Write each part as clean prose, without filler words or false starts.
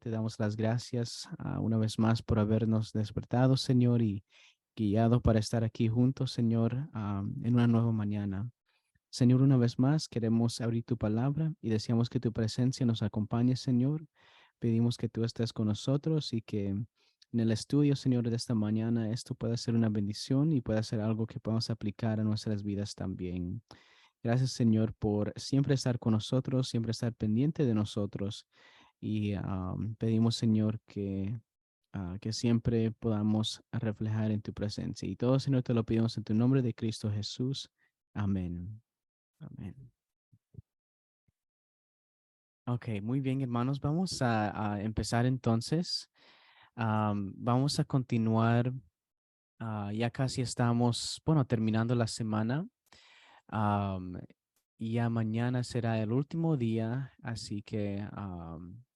te damos las gracias una vez más por habernos despertado, Señor, y guiado para estar aquí juntos, Señor, en una nueva mañana. Señor, una vez más queremos abrir tu palabra y deseamos que tu presencia nos acompañe, Señor. Pedimos que tú estés con nosotros y que en el estudio, Señor, de esta mañana esto pueda ser una bendición y pueda ser algo que podamos aplicar a nuestras vidas también. Gracias, Señor, por siempre estar con nosotros, siempre estar pendiente de nosotros. Y pedimos, Señor, que siempre podamos reflejar en tu presencia. Y todo, Señor, te lo pedimos en tu nombre de Cristo Jesús. Amén. Amén. Ok, muy bien, hermanos. Vamos a empezar entonces. Vamos a continuar. Ya casi estamos, bueno, terminando la semana. Am, y ya mañana será el último día, así que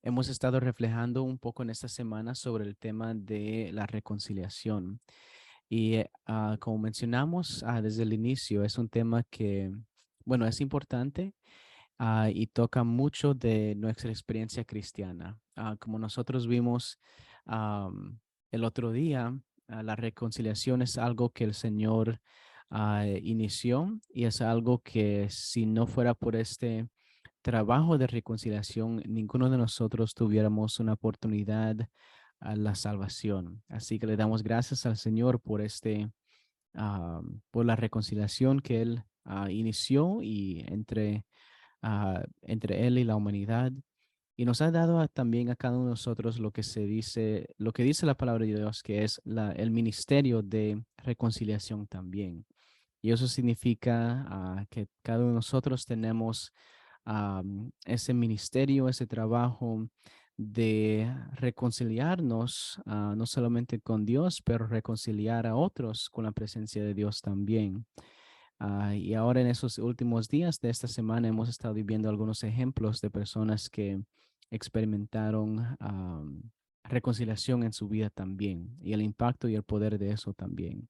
hemos estado reflejando un poco en esta semana sobre el tema de la reconciliación. Y como mencionamos desde el inicio, es un tema que, bueno, es importante y toca mucho de nuestra experiencia cristiana. Como nosotros vimos el otro día, la reconciliación es algo que el Señor inició y es algo que si no fuera por este trabajo de reconciliación, ninguno de nosotros tuviéramos una oportunidad a la salvación. Así que le damos gracias al Señor por por la reconciliación que Él inició y entre Él y la humanidad. Y nos ha dado también a cada uno de nosotros lo que dice la palabra de Dios, que es el ministerio de reconciliación también. Y eso significa que cada uno de nosotros tenemos ese ministerio, ese trabajo de reconciliarnos, no solamente con Dios, pero reconciliar a otros con la presencia de Dios también. Y ahora en esos últimos días de esta semana hemos estado viviendo algunos ejemplos de personas que experimentaron reconciliación en su vida también y el impacto y el poder de eso también.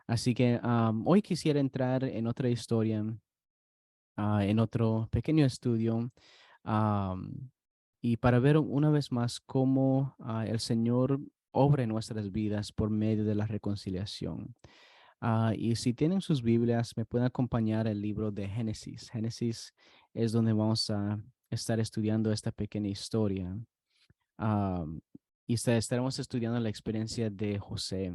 Así que hoy quisiera entrar en otra historia, en otro pequeño estudio, am, y para ver una vez más cómo el Señor obra en nuestras vidas por medio de la reconciliación. Y si tienen sus Biblias, me pueden acompañar al libro de Génesis. Génesis es donde vamos a estar estudiando esta pequeña historia. Am, y estaremos estudiando la experiencia de José.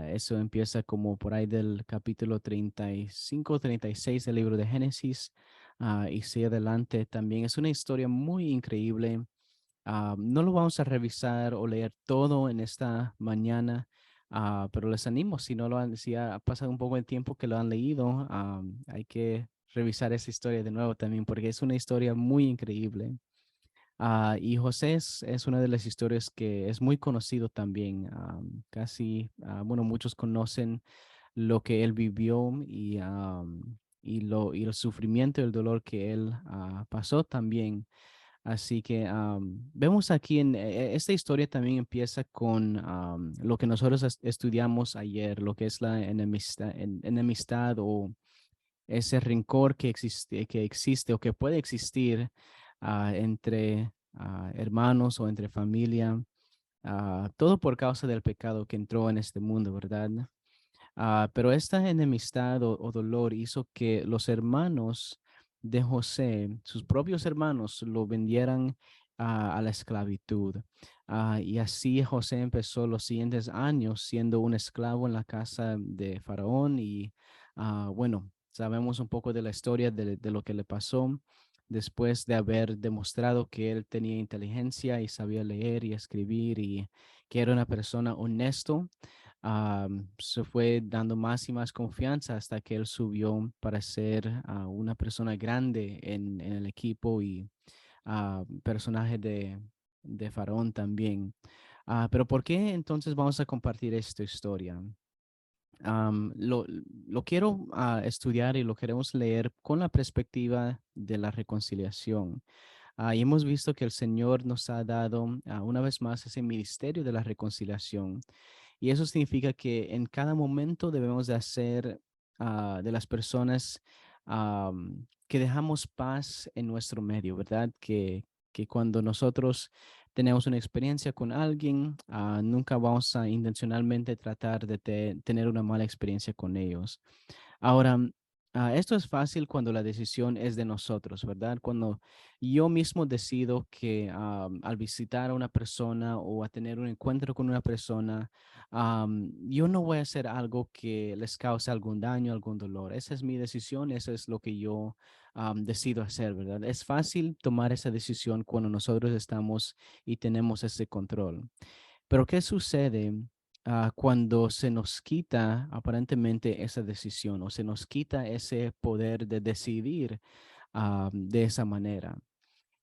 Eso empieza como por ahí del capítulo 35, 36 del libro de Génesis. Y sigue adelante también. Es una historia muy increíble. No lo vamos a revisar o leer todo en esta mañana, pero les animo, si no lo han, si ha pasado un poco de tiempo que lo han leído, hay que revisar esa historia de nuevo también, porque es una historia muy increíble. Y José es una de las historias que es muy conocido también. Bueno, muchos conocen lo que él vivió y el sufrimiento y el dolor que él pasó también. Así que vemos aquí esta historia también empieza con lo que nosotros estudiamos ayer, lo que es la enemistad o ese rencor que existe o que puede existir entre hermanos o entre familia, todo por causa del pecado que entró en este mundo, ¿verdad? Pero esta enemistad o dolor hizo que los hermanos de José, sus propios hermanos, lo vendieran a la esclavitud. Y así José empezó los siguientes años siendo un esclavo en la casa de Faraón. Y bueno, sabemos un poco de la historia de lo que le pasó después de haber demostrado que él tenía inteligencia y sabía leer y escribir y que era una persona honesto. Se fue dando más y más confianza hasta que él subió para ser una persona grande en el equipo y personaje de Faraón también. Pero ¿por qué entonces vamos a compartir esta historia? Lo quiero estudiar y lo queremos leer con la perspectiva de la reconciliación. Y hemos visto que el Señor nos ha dado una vez más ese ministerio de la reconciliación. Y eso significa que en cada momento debemos de hacer de las personas que dejamos paz en nuestro medio, ¿verdad? Que Que cuando nosotros tenemos una experiencia con alguien, nunca vamos a intencionalmente tratar de tener una mala experiencia con ellos. Ahora, esto es fácil cuando la decisión es de nosotros, ¿verdad? Cuando yo mismo decido que al visitar a una persona o a tener un encuentro con una persona, yo no voy a hacer algo que les cause algún daño, algún dolor. Esa es mi decisión, eso es lo que yo decido hacer, ¿verdad? Es fácil tomar esa decisión cuando nosotros estamos y tenemos ese control. Pero ¿qué sucede cuando se nos quita aparentemente esa decisión o se nos quita ese poder de decidir de esa manera?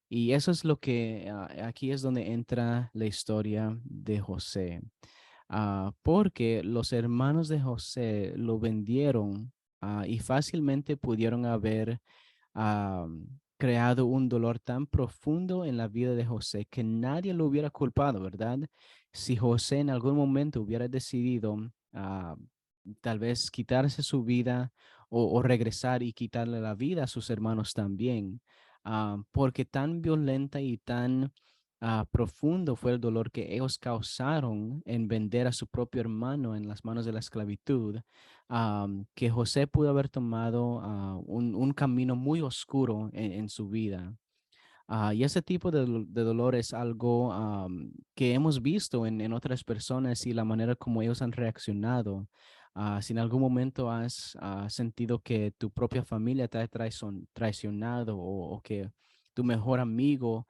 Y eso es lo que aquí es donde entra la historia de José. Porque los hermanos de José lo vendieron y fácilmente pudieron haber ah, creado un dolor tan profundo en la vida de José que nadie lo hubiera culpado, ¿verdad? Si José en algún momento hubiera decidido tal vez quitarse su vida o regresar y quitarle la vida a sus hermanos también, porque tan violenta y tan profundo fue el dolor que ellos causaron en vender a su propio hermano en las manos de la esclavitud, que José pudo haber tomado un camino muy oscuro en su vida. Y ese tipo de dolor es algo que hemos visto en otras personas y la manera como ellos han reaccionado. Si en algún momento has sentido que tu propia familia te ha traicionado o que tu mejor amigo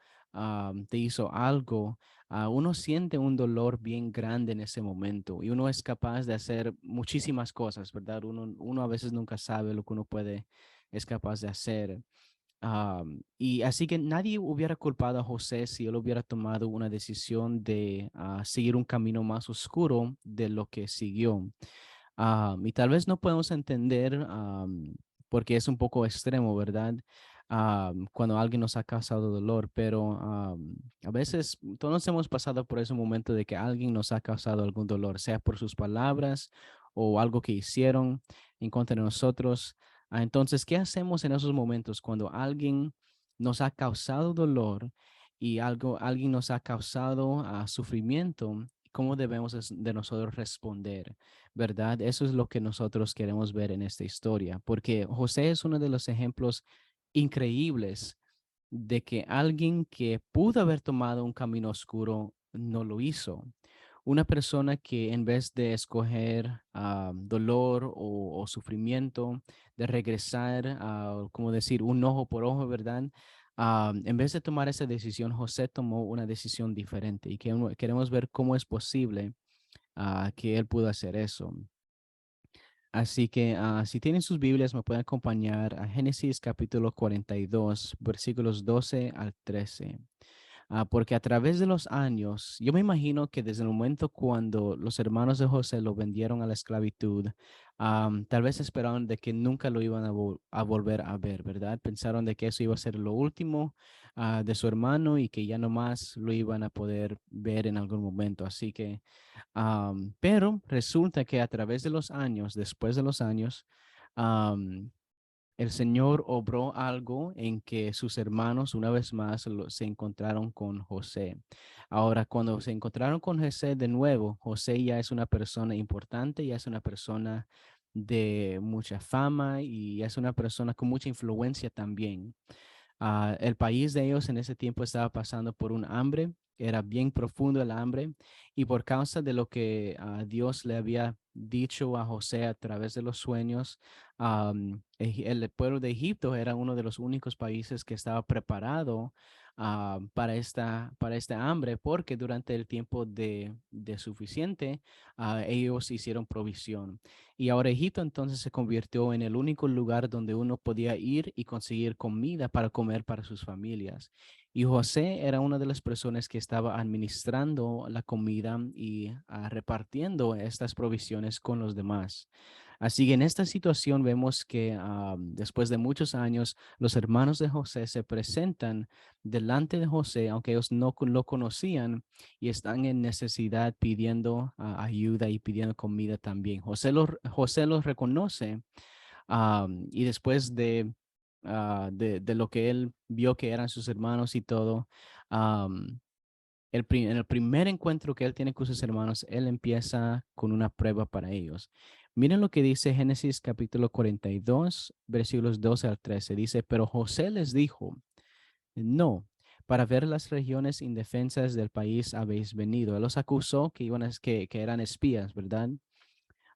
te hizo algo, uno siente un dolor bien grande en ese momento y uno es capaz de hacer muchísimas cosas, ¿verdad? Uno a veces nunca sabe lo que es capaz de hacer. Y así que nadie hubiera culpado a José si él hubiera tomado una decisión de seguir un camino más oscuro de lo que siguió. Y tal vez no podemos entender porque es un poco extremo, ¿verdad? Cuando alguien nos ha causado dolor, pero a veces todos hemos pasado por ese momento de que alguien nos ha causado algún dolor, sea por sus palabras o algo que hicieron en contra de nosotros. Entonces, ¿qué hacemos en esos momentos cuando alguien nos ha causado dolor y alguien nos ha causado sufrimiento? ¿Cómo debemos de nosotros responder? ¿Verdad? Eso es lo que nosotros queremos ver en esta historia, porque José es uno de los ejemplos increíbles de que alguien que pudo haber tomado un camino oscuro no lo hizo. Una persona que en vez de escoger dolor o sufrimiento, de regresar a, como decir, un ojo por ojo, ¿verdad? En vez de tomar esa decisión, José tomó una decisión diferente y queremos ver cómo es posible que él pudo hacer eso. Así que si tienen sus Biblias, me pueden acompañar a Génesis capítulo 42, versículos 12 al 13. Porque a través de los años, yo me imagino que desde el momento cuando los hermanos de José lo vendieron a la esclavitud, tal vez esperaron de que nunca lo iban a volver a ver, ¿verdad? Pensaron de que eso iba a ser lo último de su hermano y que ya no más lo iban a poder ver en algún momento. Así que pero resulta que a través de los años, después de los años, am, el Señor obró algo en que sus hermanos una vez más se encontraron con José. Ahora, cuando se encontraron con José de nuevo, José ya es una persona importante, ya es una persona de mucha fama y ya es una persona con mucha influencia también. El país de ellos en ese tiempo estaba pasando por un hambre, era bien profundo el hambre, y por causa de lo que Dios le había dicho a José a través de los sueños, el pueblo de Egipto era uno de los únicos países que estaba preparado para esta hambre, porque durante el tiempo de suficiente, ellos hicieron provisión. Y ahora Egipto entonces se convirtió en el único lugar donde uno podía ir y conseguir comida para comer para sus familias. Y José era una de las personas que estaba administrando la comida y repartiendo estas provisiones con los demás. Así que en esta situación vemos que después de muchos años, los hermanos de José se presentan delante de José, aunque ellos no lo conocían, y están en necesidad pidiendo ayuda y pidiendo comida también. José los reconoce y después de lo que él vio que eran sus hermanos y todo, Am, en el primer encuentro que él tiene con sus hermanos, él empieza con una prueba para ellos. Miren lo que dice Génesis capítulo 42, versículos 12 al 13. Dice, pero José les dijo, no, para ver las regiones indefensas del país habéis venido. Él los acusó que, que eran espías, ¿verdad?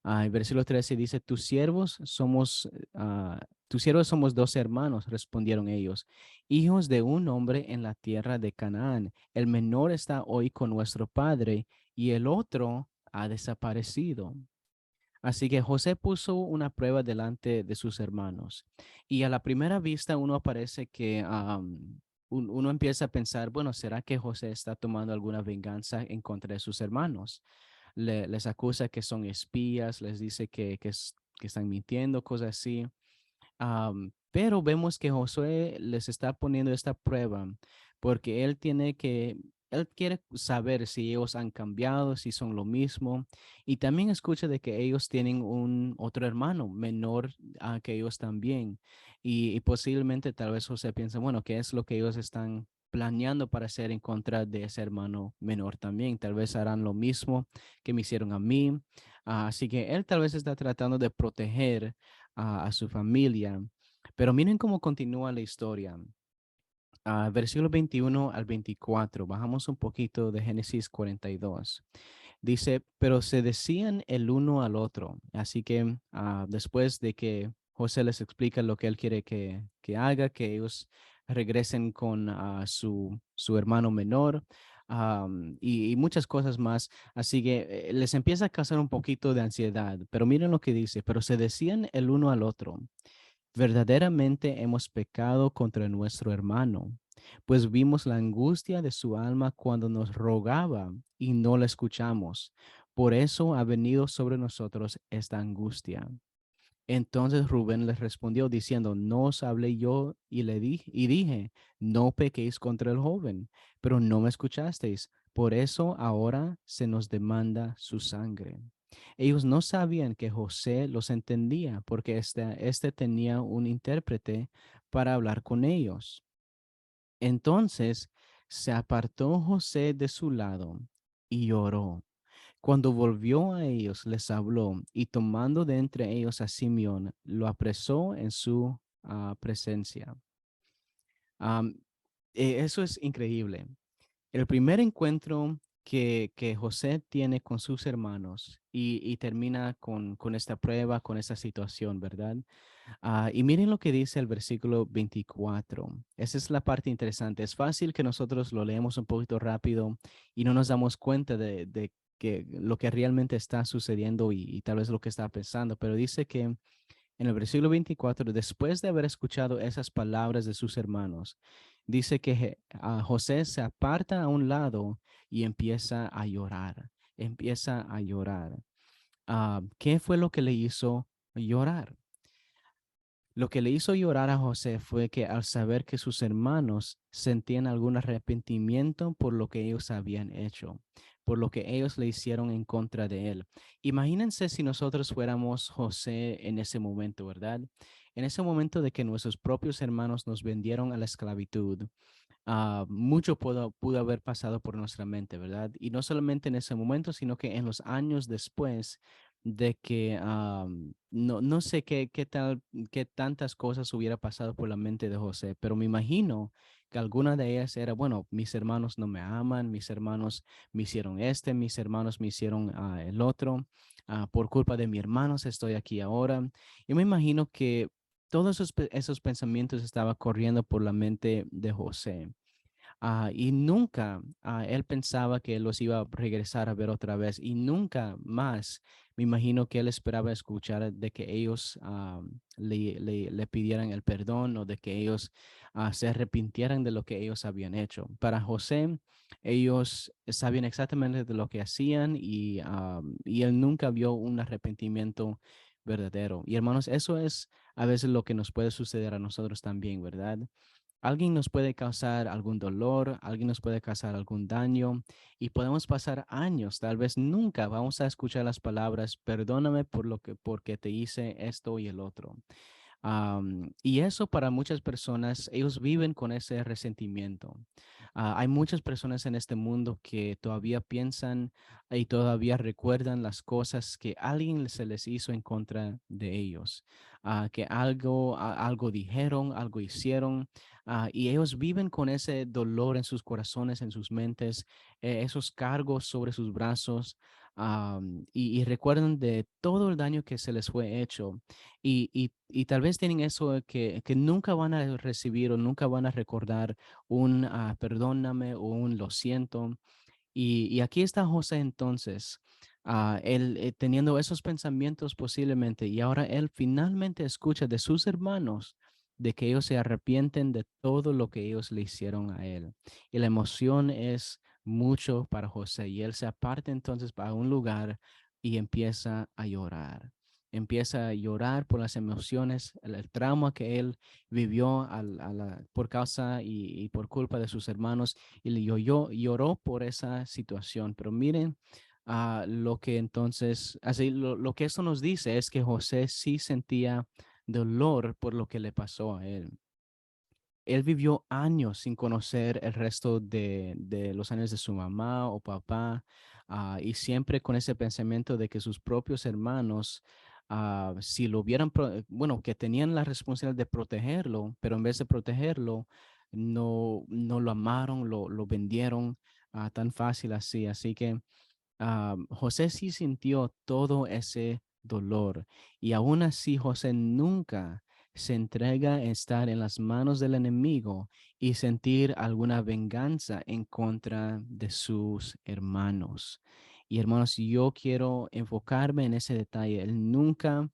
El versículo 13 dice, tus siervos somos dos hermanos, respondieron ellos, hijos de un hombre en la tierra de Canaán. El menor está hoy con nuestro padre y el otro ha desaparecido. Así que José puso una prueba delante de sus hermanos. Y a la primera vista uno parece que uno empieza a pensar, bueno, ¿será que José está tomando alguna venganza en contra de sus hermanos? Les acusa que son espías, les dice que están mintiendo, cosas así. Pero vemos que Josué les está poniendo esta prueba porque él quiere saber si ellos han cambiado, si son lo mismo. Y también escucha de que ellos tienen un otro hermano menor que ellos también. Y posiblemente tal vez José piensa, bueno, ¿qué es lo que ellos están planeando para hacer en contra de ese hermano menor también? Tal vez harán lo mismo que me hicieron a mí. Así que él tal vez está tratando de proteger a su familia. Pero miren cómo continúa la historia. Versículo 21 al 24, bajamos un poquito de Génesis 42. Dice, pero se decían el uno al otro. Así que después de que José les explica lo que él quiere que haga, que ellos regresen con su hermano menor, y muchas cosas más. Así que les empieza a causar un poquito de ansiedad. Pero miren lo que dice, pero se decían el uno al otro. Verdaderamente hemos pecado contra nuestro hermano, pues vimos la angustia de su alma cuando nos rogaba y no la escuchamos. Por eso ha venido sobre nosotros esta angustia. Entonces Rubén les respondió diciendo, no os hablé yo y dije, no pequéis contra el joven, pero no me escuchasteis. Por eso ahora se nos demanda su sangre. Ellos no sabían que José los entendía porque este tenía un intérprete para hablar con ellos. Entonces se apartó José de su lado y lloró. Cuando volvió a ellos, les habló y tomando de entre ellos a Simeón, lo apresó en su presencia. Am, Eso es increíble. El primer encuentro que José tiene con sus hermanos y termina con esta prueba, con esta situación, ¿verdad? Y miren lo que dice el versículo 24. Esa es la parte interesante. Es fácil que nosotros lo leemos un poquito rápido y no nos damos cuenta de que lo que realmente está sucediendo y tal vez lo que está pensando, pero dice que en el versículo 24, después de haber escuchado esas palabras de sus hermanos, dice que José se aparta a un lado y empieza a llorar, empieza a llorar. ¿Qué fue lo que le hizo llorar? Lo que le hizo llorar a José fue que al saber que sus hermanos sentían algún arrepentimiento por lo que ellos habían hecho, por lo que ellos le hicieron en contra de él. Imagínense si nosotros fuéramos José en ese momento, ¿verdad? En ese momento de que nuestros propios hermanos nos vendieron a la esclavitud, mucho pudo haber pasado por nuestra mente, ¿verdad? Y no solamente en ese momento, sino que en los años después de que no sé qué tantas cosas hubiera pasado por la mente de José, pero me imagino que alguna de ellas era, bueno, mis hermanos no me aman, mis hermanos me hicieron mis hermanos me hicieron el otro, por culpa de mis hermanos estoy aquí ahora. Y me imagino que todos esos pensamientos estaban corriendo por la mente de José. Y nunca él pensaba que él los iba a regresar a ver otra vez y nunca más me imagino que él esperaba escuchar de que ellos le pidieran el perdón o de que ellos se arrepintieran de lo que ellos habían hecho. Para José, ellos sabían exactamente de lo que hacían y él nunca vio un arrepentimiento verdadero. Y hermanos, eso es a veces lo que nos puede suceder a nosotros también, ¿verdad? Alguien nos puede causar algún dolor, alguien nos puede causar algún daño y podemos pasar años, tal vez nunca vamos a escuchar las palabras, perdóname porque te hice esto y el otro. Y eso para muchas personas, ellos viven con ese resentimiento. Hay muchas personas en este mundo que todavía piensan y todavía recuerdan las cosas que alguien se les hizo en contra de ellos, que algo dijeron, algo hicieron, y ellos viven con ese dolor en sus corazones, en sus mentes, esos cargos sobre sus brazos. Y recuerdan de todo el daño que se les fue hecho y tal vez tienen eso de que nunca van a recibir o nunca van a recordar un perdóname o un lo siento. Y aquí está José entonces, él teniendo esos pensamientos posiblemente, y ahora él finalmente escucha de sus hermanos de que ellos se arrepienten de todo lo que ellos le hicieron a él. Y la emoción es mucho para José, y él se aparta entonces para un lugar y empieza a llorar. Empieza a llorar por las emociones, el trauma que él vivió por causa y por culpa de sus hermanos y lloró por esa situación. Pero miren, lo que entonces, así lo que esto nos dice es que José sí sentía dolor por lo que le pasó a él. Él vivió años sin conocer el resto de los años de su mamá o papá, y siempre con ese pensamiento de que sus propios hermanos, si lo hubieran, bueno, que tenían la responsabilidad de protegerlo, pero en vez de protegerlo, no lo amaron, lo vendieron tan fácil así. Así que José sí sintió todo ese dolor y aún así José nunca se entrega a estar en las manos del enemigo y sentir alguna venganza en contra de sus hermanos. Y hermanos, yo quiero enfocarme en ese detalle. Él nunca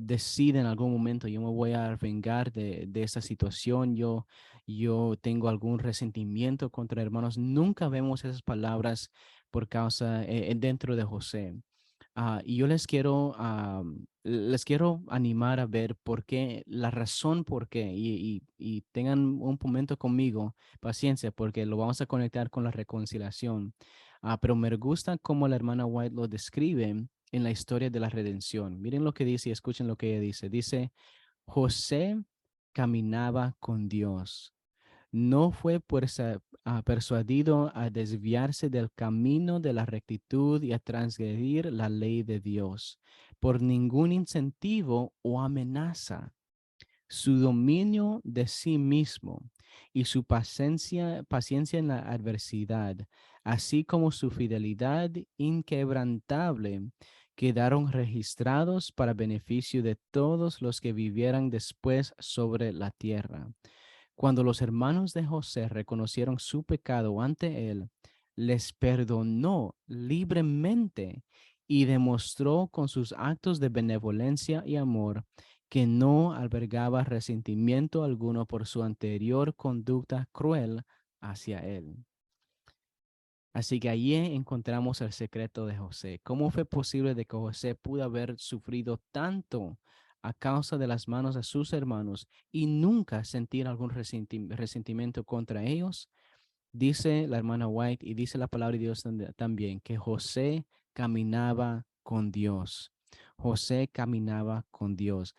decide en algún momento, yo me voy a vengar de esa situación, yo tengo algún resentimiento contra hermanos. Nunca vemos esas palabras por causa dentro de José. Y yo les quiero animar a ver por qué, la razón por qué, y tengan un momento conmigo, paciencia, porque lo vamos a conectar con la reconciliación. Pero me gusta cómo la hermana White lo describe en la historia de la redención. Miren lo que dice y escuchen lo que ella dice. Dice, José caminaba con Dios. No fue persuadido a desviarse del camino de la rectitud y a transgredir la ley de Dios por ningún incentivo o amenaza. Su dominio de sí mismo y su paciencia en la adversidad, así como su fidelidad inquebrantable, quedaron registrados para beneficio de todos los que vivieran después sobre la tierra. Cuando los hermanos de José reconocieron su pecado ante él, les perdonó libremente y demostró con sus actos de benevolencia y amor que no albergaba resentimiento alguno por su anterior conducta cruel hacia él. Así que allí encontramos el secreto de José. ¿Cómo fue posible de que José pudo haber sufrido tanto a causa de las manos de sus hermanos y nunca sentir algún resentimiento contra ellos? Dice la hermana White y dice la palabra de Dios también que José caminaba con Dios. José caminaba con Dios.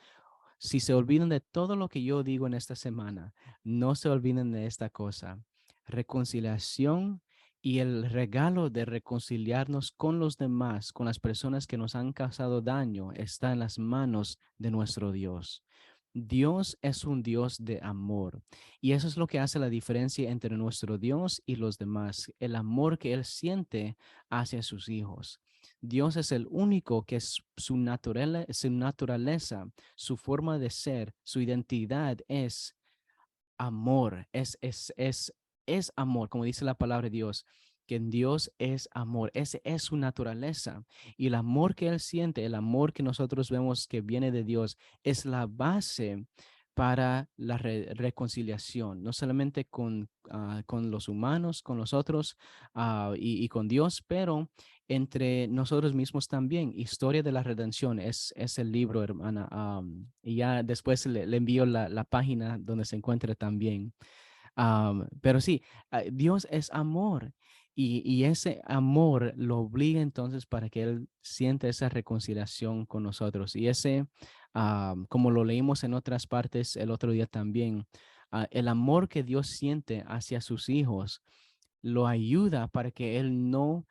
Si se olvidan de todo lo que yo digo en esta semana, no se olviden de esta cosa. Reconciliación y el regalo de reconciliarnos con los demás, con las personas que nos han causado daño, está en las manos de nuestro Dios. Dios es un Dios de amor y eso es lo que hace la diferencia entre nuestro Dios y los demás, el amor que Él siente hacia sus hijos. Dios es el único que es su naturaleza, su forma de ser, su identidad es amor, es amor, como dice la palabra de Dios, que en Dios es amor, ese es su naturaleza. Y el amor que Él siente, el amor que nosotros vemos que viene de Dios, es la base para la reconciliación, no solamente con los humanos, con los otros y con Dios, pero entre nosotros mismos también. Historia de la Redención es el libro, hermana. Y ya después le envío la página donde se encuentra también. Pero sí, Dios es amor y ese amor lo obliga entonces para que Él sienta esa reconciliación con nosotros. Y ese, como lo leímos en otras partes el otro día también, el amor que Dios siente hacia sus hijos lo ayuda para que Él no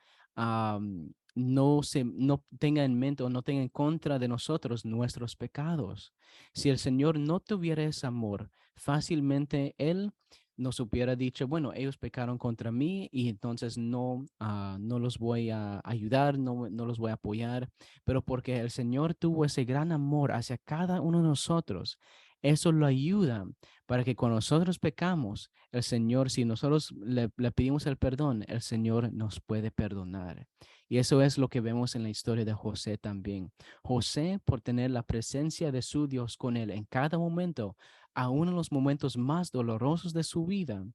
tenga en mente o no tenga en contra de nosotros nuestros pecados. Si el Señor no tuviera ese amor, fácilmente Él nos hubiera dicho, bueno, ellos pecaron contra mí y entonces no los voy a ayudar, no los voy a apoyar, pero porque el Señor tuvo ese gran amor hacia cada uno de nosotros, eso lo ayuda para que cuando nosotros pecamos, el Señor, si nosotros le pedimos el perdón, el Señor nos puede perdonar. Y eso es lo que vemos en la historia de José también. José, por tener la presencia de su Dios con él en cada momento, aún en los momentos más dolorosos de su vida,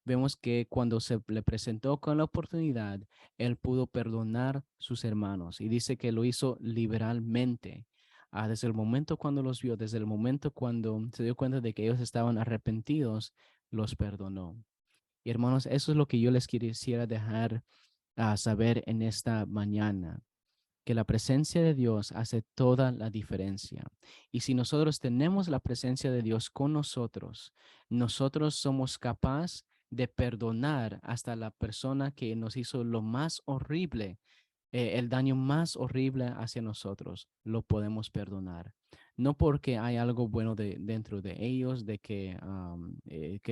vemos que cuando se le presentó con la oportunidad, él pudo perdonar sus hermanos y dice que lo hizo liberalmente. Desde el momento cuando los vio, desde el momento cuando se dio cuenta de que ellos estaban arrepentidos, los perdonó. Y hermanos, eso es lo que yo les quisiera dejar a saber en esta mañana, que la presencia de Dios hace toda la diferencia. Y si nosotros tenemos la presencia de Dios con nosotros, nosotros somos capaces de perdonar hasta la persona que nos hizo lo más horrible, el daño más horrible hacia nosotros, lo podemos perdonar. No porque hay algo bueno dentro de ellos, de que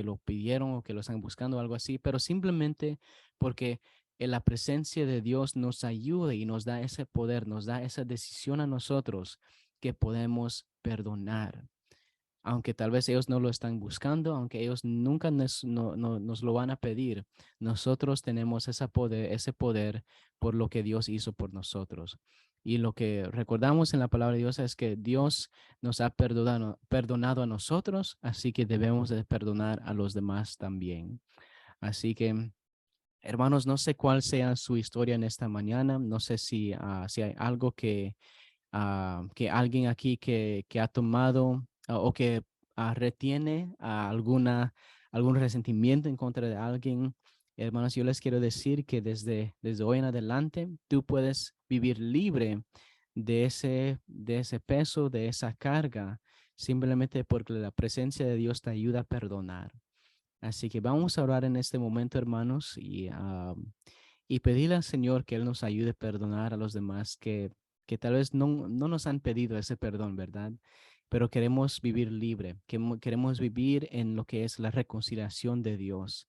lo pidieron o que lo están buscando o algo así, pero simplemente porque la presencia de Dios nos ayuda y nos da ese poder, nos da esa decisión a nosotros que podemos perdonar, aunque tal vez ellos no lo están buscando, aunque ellos nunca nos lo van a pedir, nosotros tenemos ese poder por lo que Dios hizo por nosotros. Y lo que recordamos en la palabra de Dios es que Dios nos ha perdonado a nosotros, así que debemos de perdonar a los demás también. Así que, hermanos, no sé cuál sea su historia en esta mañana, no sé si hay algo que alguien aquí que ha tomado o que retiene algún resentimiento en contra de alguien. Hermanos, yo les quiero decir que desde hoy en adelante tú puedes vivir libre de ese peso, de esa carga, simplemente porque la presencia de Dios te ayuda a perdonar. Así que vamos a orar en este momento, hermanos, y pedirle al Señor que Él nos ayude a perdonar a los demás que tal vez no nos han pedido ese perdón, ¿verdad? Pero queremos vivir libre, queremos vivir en lo que es la reconciliación de Dios.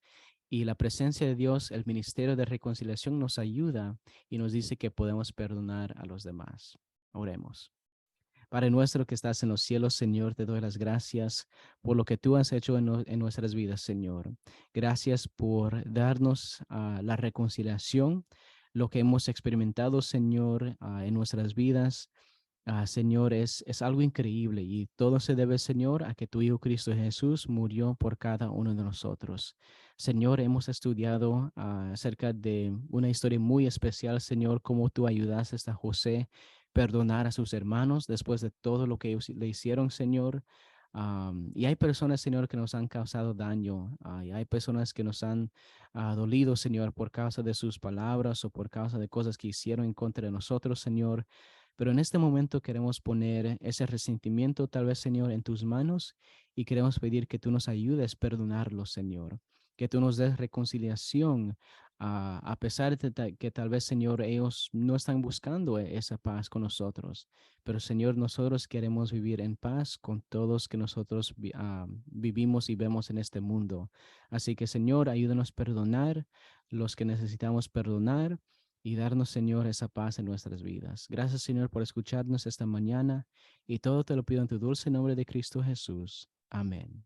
Y la presencia de Dios, el ministerio de reconciliación nos ayuda y nos dice que podemos perdonar a los demás. Oremos. Padre nuestro que estás en los cielos, Señor, te doy las gracias por lo que tú has hecho en nuestras vidas, Señor. Gracias por darnos la reconciliación, lo que hemos experimentado, Señor, en nuestras vidas. Señor, es algo increíble y todo se debe, Señor, a que tu Hijo Cristo Jesús murió por cada uno de nosotros. Señor, hemos estudiado acerca de una historia muy especial, Señor, cómo tú ayudaste a José perdonar a sus hermanos después de todo lo que ellos le hicieron, Señor. Y hay personas, Señor, que nos han causado daño. Y hay personas que nos han dolido, Señor, por causa de sus palabras o por causa de cosas que hicieron en contra de nosotros, Señor. Pero en este momento queremos poner ese resentimiento, tal vez, Señor, en tus manos y queremos pedir que tú nos ayudes a perdonarlos, Señor. Que tú nos des reconciliación, a pesar de que tal vez, Señor, ellos no están buscando esa paz con nosotros. Pero, Señor, nosotros queremos vivir en paz con todos que nosotros vivimos y vemos en este mundo. Así que, Señor, ayúdanos a perdonar los que necesitamos perdonar y darnos, Señor, esa paz en nuestras vidas. Gracias, Señor, por escucharnos esta mañana y todo te lo pido en tu dulce nombre de Cristo Jesús. Amén.